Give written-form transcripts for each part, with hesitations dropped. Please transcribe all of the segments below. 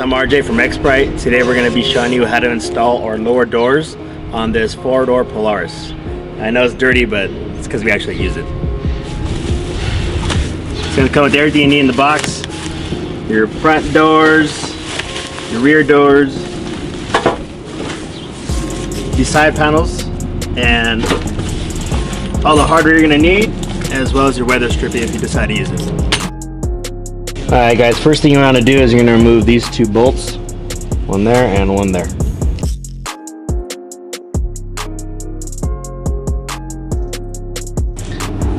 I'm RJ from Xprite. Today we're going to be showing you how to install our lower doors on this 4-door Polaris. I know it's dirty, but it's because we actually use it. It's going to come with everything you need in the box. Your front doors, your rear doors, these side panels, and all the hardware you're going to need, as well as your weather stripping if you decide to use it. Alright guys, first thing you want to do is you're going to remove these two bolts. One there and one there.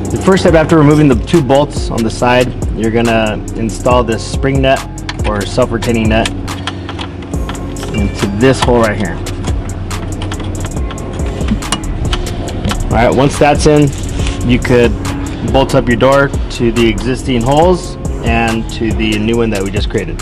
The first step after removing the two bolts on the side, you're going to install this spring nut or self-retaining nut into this hole right here. Alright, once that's in, you could bolt up your door to the existing holes and to the new one that we just created.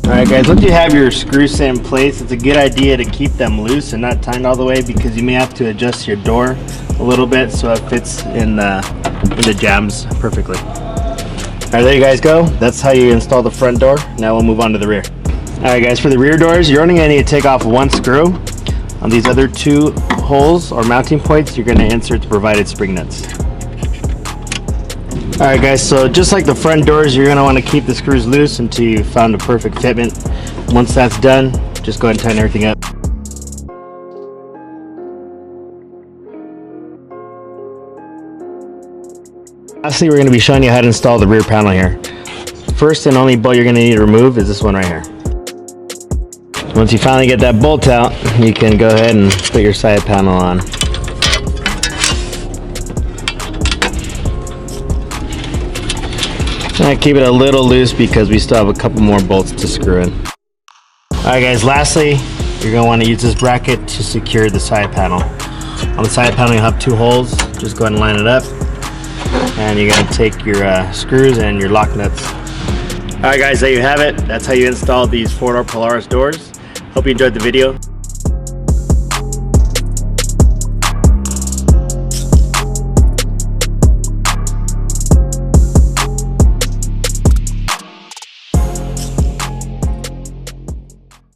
Alright guys, once you have your screws set in place, it's a good idea to keep them loose and not tightened all the way, because you may have to adjust your door a little bit so it fits in the jambs perfectly. Alright, there you guys go. That's how you install the front door. Now we'll move on to the rear. Alright guys, for the rear doors, you're only going to need to take off one screw. On these other two holes or mounting points, you're going to insert the provided spring nuts. Alright guys, so just like the front doors, you're going to want to keep the screws loose until you found a perfect fitment. Once that's done, just go ahead and tighten everything up. Lastly, we're going to be showing you how to install the rear panel here. First and only bolt you're going to need to remove is this one right here. Once you finally get that bolt out, you can go ahead and put your side panel on. I keep it a little loose because we still have a couple more bolts to screw in. Alright guys, lastly, you're going to want to use this bracket to secure the side panel. On the side panel you'll have two holes. Just go ahead and line it up. And you're going to take your screws and your lock nuts. Alright guys, there you have it. That's how you install these 4-door Polaris doors. Hope you enjoyed the video.